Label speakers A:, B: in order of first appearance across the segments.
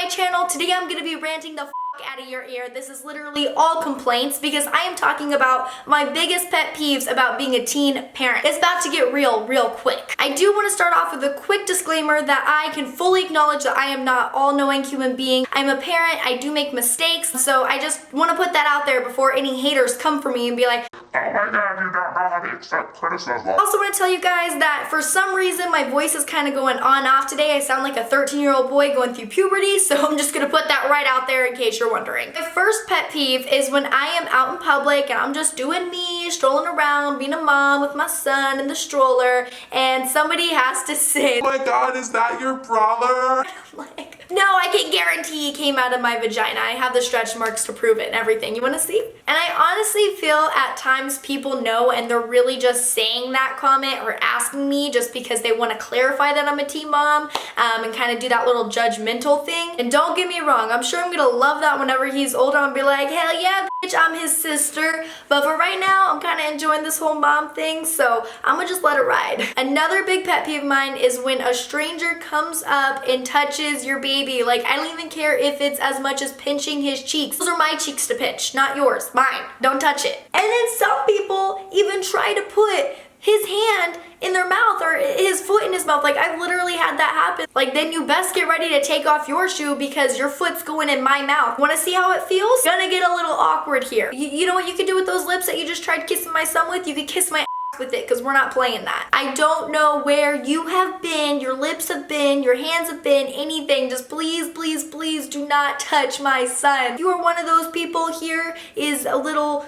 A: channel. Today I'm gonna be ranting the out of your ear. This is literally all complaints because I am talking about my biggest pet peeves about being a teen parent. It's about to get real quick. I do want to start off with a quick disclaimer that I can fully acknowledge that I am not all-knowing human being. I'm a parent, I do make mistakes, so I just want to put that out there before any haters come for me and be like,
B: oh my god, you don't know how to accept criticism.
A: I also want to tell you guys that for some reason my voice is kind of going on and off today. I sound like a 13-year-old boy going through puberty, so I'm just gonna put that right out there in case you're wondering. My first pet peeve is when I am out in public and I'm just doing me, strolling around, being a mom with my son in the stroller, and somebody has to say,
B: oh my god, is that your brother?
A: I'm like, no, I can guarantee he came out of my vagina. I have the stretch marks to prove it and everything. You wanna see? And I honestly feel at times people know and they're really just saying that comment or asking me just because they want to clarify that I'm a teen mom and kind of do that little judgmental thing. And don't get me wrong, I'm sure I'm gonna love that whenever he's older. I'm gonna be like, hell yeah, bitch, I'm his sister. But for right now, I'm kind of enjoying this whole mom thing, so I'm gonna just let it ride. Another big pet peeve of mine is when a stranger comes up and touches your baby. Like, I don't even care if it's as much as pinching his cheeks. Those are my cheeks to pinch, not yours, mine. Don't touch it. And then some people even try to put his hand in their mouth or his foot in his mouth. Like, I've literally had that happen. Like, then you best get ready to take off your shoe because your foot's going in my mouth. Want to see how it feels? Gonna get a little awkward here. You know what you could do with those lips that you just tried kissing my son with? You could kiss my with it because we're not playing that. I don't know where you have been, your lips have been, your hands have been, anything. Just please, please, please do not touch my son. If you are one of those people, here is a little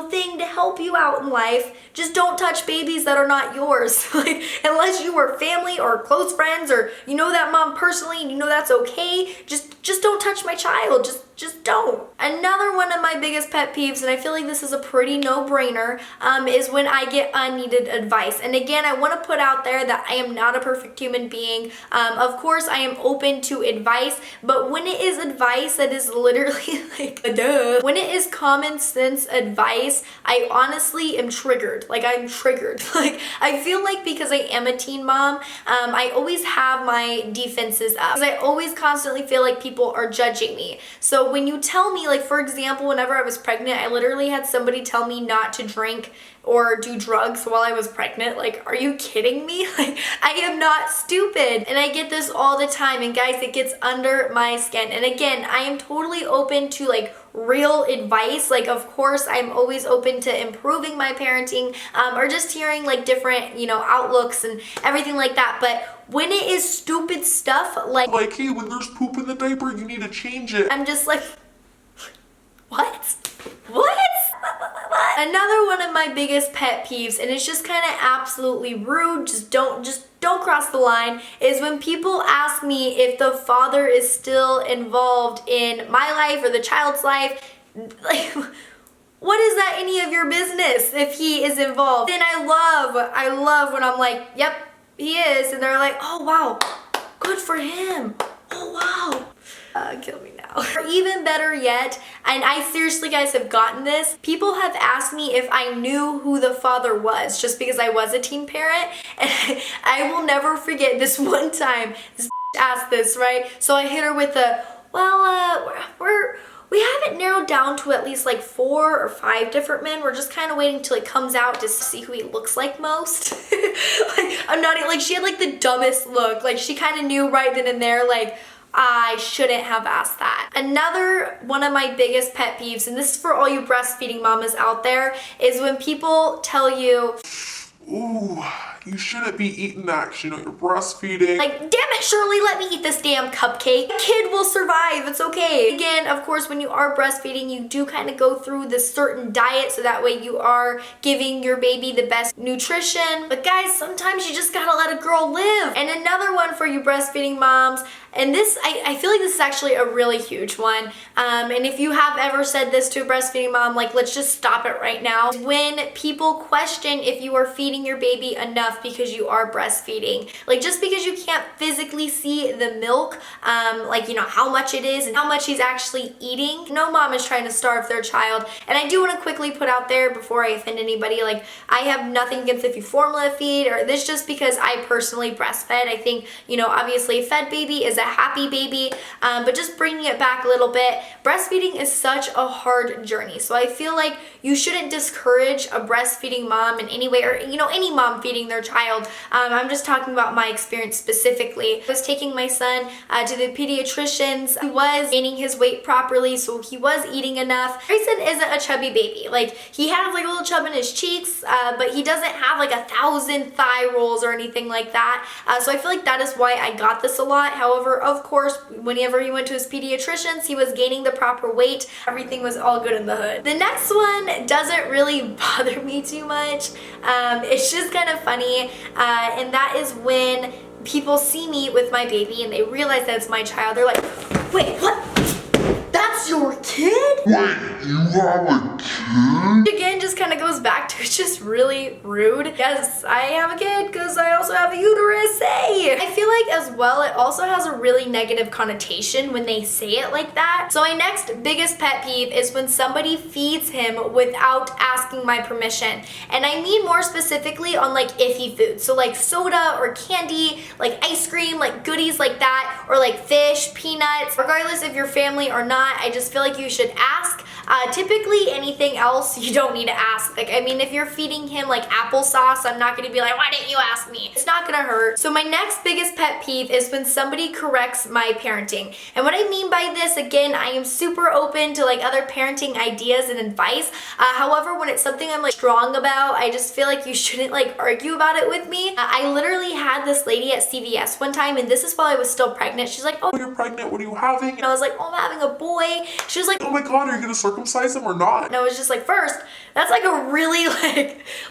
A: thing to help you out in life. Just don't touch babies that are not yours. Like, unless you are family or close friends or you know that mom personally and you know that's okay, just don't touch my child. Just don't. Another one of my biggest pet peeves, and I feel like this is a pretty no-brainer, is when I get unneeded advice. And again, I want to put out there that I am not a perfect human being. Of course, I am open to advice, but when it is advice that is literally like, duh. When it is common sense advice, I honestly am triggered. Like, I'm triggered. Like, I feel like because I am a teen mom, I always have my defenses up. Because I always constantly feel like people are judging me. So when you tell me, like, for example, whenever I was pregnant, I literally had somebody tell me not to drink or do drugs while I was pregnant. Like, are you kidding me? Like, I am not stupid. And I get this all the time, and guys, it gets under my skin. And again, I am totally open to like real advice. Like, of course, I'm always open to improving my parenting or just hearing like different, you know, outlooks and everything like that. But when it is stupid stuff like,
B: hey, when there's poop in the diaper, you need to change it.
A: I'm just like, what? What? Another one of my biggest pet peeves, and it's just kind of absolutely rude, just don't cross the line, is when people ask me if the father is still involved in my life or the child's life. Like, what is that any of your business if he is involved? Then I love when I'm like, yep, he is, and they're like, oh wow, good for him. Oh wow. Kill me now. Or even better yet, and I seriously, guys, have gotten this, people have asked me if I knew who the father was just because I was a teen parent, and I will never forget this one time this asked this, right? So I hit her with a, well, we have it narrowed down to at least like 4 or 5 different men. We're just kind of waiting till it comes out to see who he looks like most. Like, I'm not, like, she had like the dumbest look. Like, she kind of knew right then and there, like, I shouldn't have asked that. Another one of my biggest pet peeves, and this is for all you breastfeeding mamas out there, is when people tell you,
B: ooh, you shouldn't be eating that because you know you're breastfeeding.
A: like, damn it, Shirley, let me eat this damn cupcake. The kid will survive, it's okay. Again, of course, when you are breastfeeding, you do kind of go through this certain diet so that way you are giving your baby the best nutrition. But guys, sometimes you just gotta let a girl live. And another one for you breastfeeding moms, and this, I feel like this is actually a really huge one. And if you have ever said this to a breastfeeding mom, like, let's just stop it right now. When people question if you are feeding your baby enough because you are breastfeeding. Like, just because you can't physically see the milk, like, you know, how much it is and how much he's actually eating. No mom is trying to starve their child. And I do want to quickly put out there before I offend anybody, like, I have nothing against if you formula feed or this, just because I personally breastfed. I think, you know, obviously a fed baby is happy baby, but just bringing it back a little bit. Breastfeeding is such a hard journey, so I feel like you shouldn't discourage a breastfeeding mom in any way, or any mom feeding their child. I'm just talking about my experience specifically. I was taking my son to the pediatricians. He was gaining his weight properly, so he was eating enough. Grayson isn't a chubby baby. Like, he has like a little chub in his cheeks, but he doesn't have like 1,000 thigh rolls or anything like that. So I feel like that is why I got this a lot. However, of course, whenever he went to his pediatricians, he was gaining the proper weight. Everything was all good in the hood. The next one doesn't really bother me too much. It's just kind of funny, and that is when people see me with my baby and they realize that it's my child. They're like, wait, what? That's your kid?
B: Wait, you have a kid?
A: Again, just kind of goes back to it's just really rude. Yes, I have a kid because I also have a uterus. Hey! I feel like as well, it also has a really negative connotation when they say it like that. So my next biggest pet peeve is when somebody feeds him without asking my permission. And I mean more specifically on like iffy food. So like soda or candy, like ice cream, like goodies like that, or like fish, peanuts. Regardless if you're family or not, I just feel like you should ask. Typically anything else you don't need to ask. Like, I mean, if you're feeding him like applesauce, I'm not gonna be like, why didn't you ask me? It's not gonna hurt. So my next biggest pet peeve is when somebody corrects my parenting. And what I mean by this, again, I am super open to like other parenting ideas and advice. However, when it's something I'm like strong about, I just feel like you shouldn't like argue about it with me. I literally had this lady at CVS one time, and this is while I was still pregnant. She's like, oh,
B: You're pregnant, what are you having?
A: and I was like, oh, I'm having a boy. She was like,
B: Oh my god, are you gonna circumcise him or not?
A: and I was just like, first, that's like a really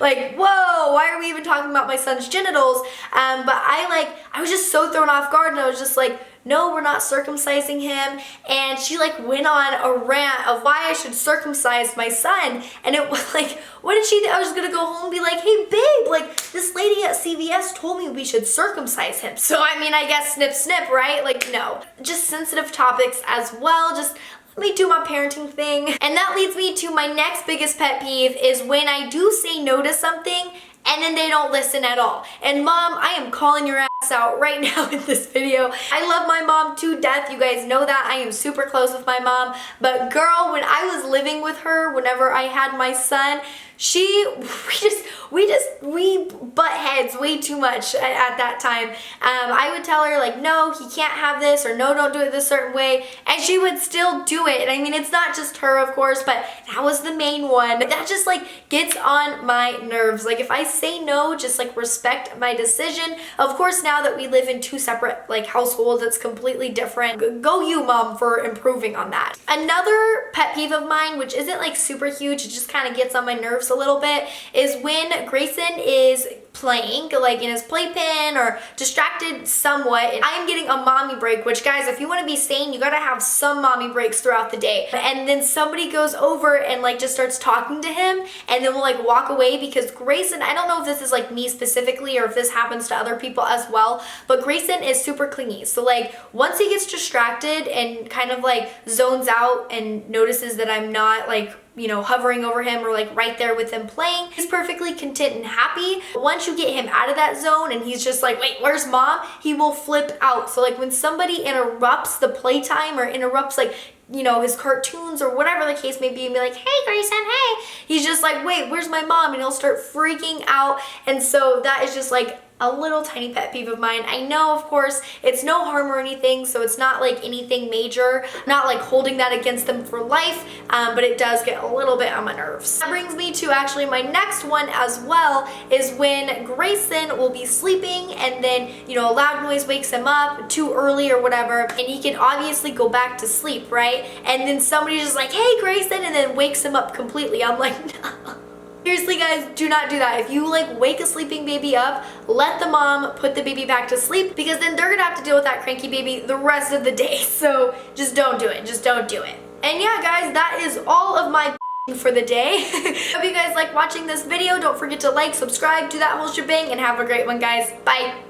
A: like, whoa, why are we even talking about my son's genitals? But I was just so thrown off guard, and I was just like, no, we're not circumcising him. And she like went on a rant of why I should circumcise my son. And it was like, what did she think? I was gonna go home and be like, hey babe, like this lady at CVS told me we should circumcise him. So I mean, I guess snip snip, right? Like, no. Just sensitive topics as well. Just let me do my parenting thing. And that leads me to my next biggest pet peeve is when I do say no to something and then they don't listen at all. And mom, I am calling your ass out right now in this video. I love my mom to death. You guys know that. I am super close with my mom. But girl, when I was living with her, whenever I had my son, we butt heads way too much at that time. I would tell her like, no, he can't have this, or no, don't do it this certain way, and she would still do it. And I mean, it's not just her, of course, but that was the main one. But that just like gets on my nerves. Like, if I say no, just like respect my decision. Of course, now that we live in two separate like households, it's completely different. Go you, mom, for improving on that. Another pet peeve of mine, which isn't like super huge, it just kind of gets on my nerves a little bit, is when Grayson is playing like in his playpen or distracted somewhat, and I am getting a mommy break, which guys, if you want to be sane, you gotta have some mommy breaks throughout the day. And then somebody goes over and like just starts talking to him, and then we'll like walk away because Grayson, I don't know if this is like me specifically or if this happens to other people as well, but Grayson is super clingy. So like once he gets distracted and kind of like zones out and notices that I'm not like, you know, hovering over him or like right there with him playing, he's perfectly content and happy. Once you get him out of that zone and he's just like, wait, where's mom? He will flip out. So like when somebody interrupts the playtime or interrupts like, you know, his cartoons or whatever the case may be, and be like, hey Grayson, hey, he's just like, wait, where's my mom? And he'll start freaking out. And so that is just like a little tiny pet peeve of mine. I know, of course, it's no harm or anything, so it's not like anything major, not like holding that against them for life, but it does get a little bit on my nerves. That brings me to actually my next one as well, is when Grayson will be sleeping and then, you know, a loud noise wakes him up too early or whatever, and he can obviously go back to sleep, right? And then somebody's just like, hey Grayson, and then wakes him up completely. I'm like, no. Seriously guys, do not do that. If you like wake a sleeping baby up, let the mom put the baby back to sleep, because then they're gonna have to deal with that cranky baby the rest of the day. So just don't do it. Just don't do it. And yeah guys, that is all of my for the day. Hope you guys like watching this video. Don't forget to like, subscribe, do that whole shebang, and have a great one guys. Bye.